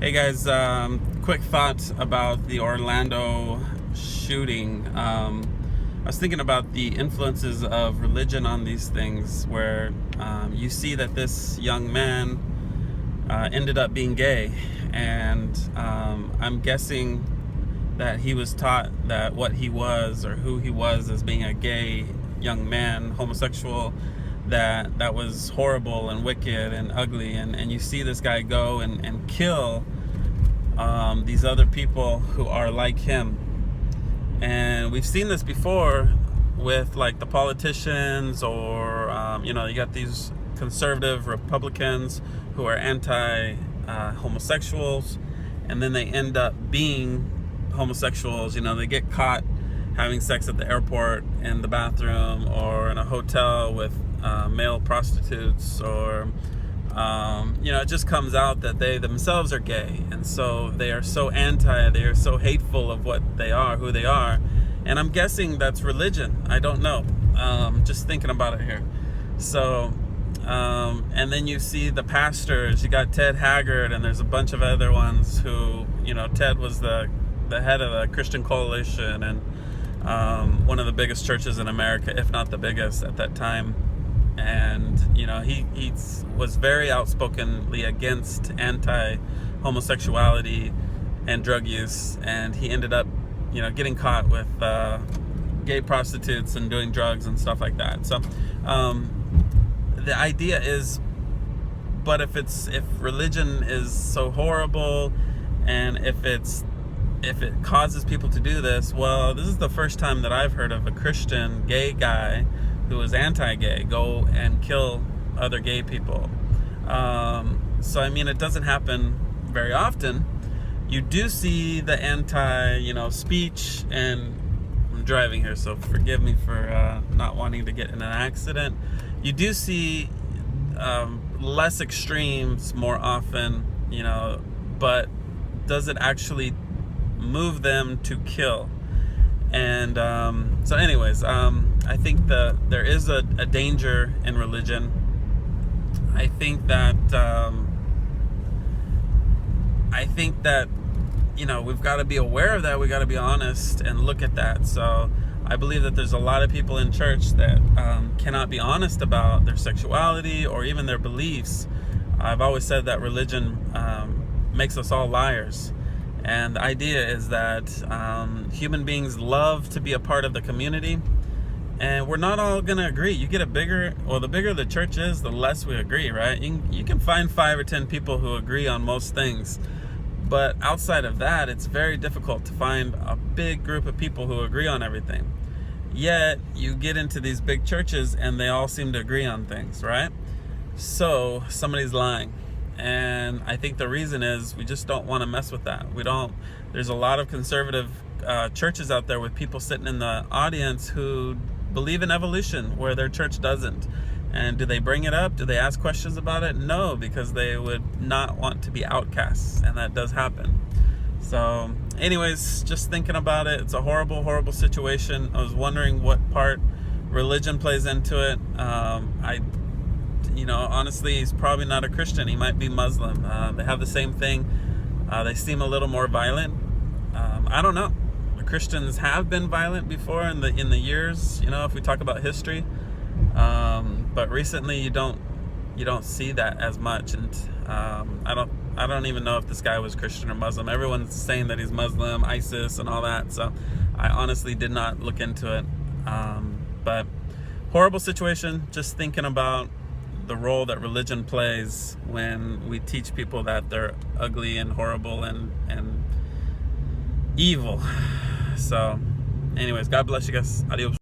Hey guys, quick thought about the Orlando shooting. I was thinking about the influences of religion on these things, where you see that this young man ended up being gay, and I'm guessing that he was taught that what he was or who he was as being a gay young man, homosexual, that was horrible and wicked and ugly, and you see this guy go and kill these other people who are like him. And we've seen this before with like the politicians, or you got these conservative Republicans who are anti homosexuals, and then they end up being homosexuals. They get caught having sex at the airport, in the bathroom, or in a hotel with male prostitutes, or it just comes out that they themselves are gay, and so they are so they are so hateful of what they are, who they are. And I'm guessing that's religion. I don't know. Just thinking about it here. So and then you see the pastors. You got Ted Haggard, and there's a bunch of other ones who, Ted was the head of the Christian Coalition, and one of the biggest churches in America, if not the biggest at that time. And he was very outspokenly against anti-homosexuality and drug use, and he ended up getting caught with gay prostitutes and doing drugs and stuff like that. So the idea is, but if religion is so horrible, and if it causes people to do this, well, this is the first time that I've heard of a Christian gay guy who is anti-gay go and kill other gay people. So I mean, it doesn't happen very often. You do see the speech, and I'm driving here, so forgive me for not wanting to get in an accident. You do see less extremes more often, but does it actually move them to kill? And so anyways, I think there is a danger in religion. I think that we've got to be aware of that. We got to be honest and look at that. So I believe that there's a lot of people in church that cannot be honest about their sexuality or even their beliefs. I've always said that religion makes us all liars. And the idea is that human beings love to be a part of the community, and we're not all going to agree. You get the bigger the church is, the less we agree, right? You can find 5 or 10 people who agree on most things, but outside of that, it's very difficult to find a big group of people who agree on everything. Yet, you get into these big churches, and they all seem to agree on things, right? So, somebody's lying. And I think the reason is we just don't want to mess with that. There's a lot of conservative churches out there with people sitting in the audience who believe in evolution, where their church doesn't. And do they bring it up? Do they ask questions about it? No, because they would not want to be outcasts, and that does happen. So anyways, just thinking about it, it's a horrible, horrible situation. I was wondering what part religion plays into it. Honestly, he's probably not a Christian. He might be Muslim. They have the same thing. They seem a little more violent. I don't know. The Christians have been violent before in the years. If we talk about history, but recently you don't see that as much. And I don't even know if this guy was Christian or Muslim. Everyone's saying that he's Muslim, ISIS, and all that. So I honestly did not look into it. But horrible situation. Just thinking about the role that religion plays when we teach people that they're ugly and horrible and evil. So anyways, God bless you guys. Adios.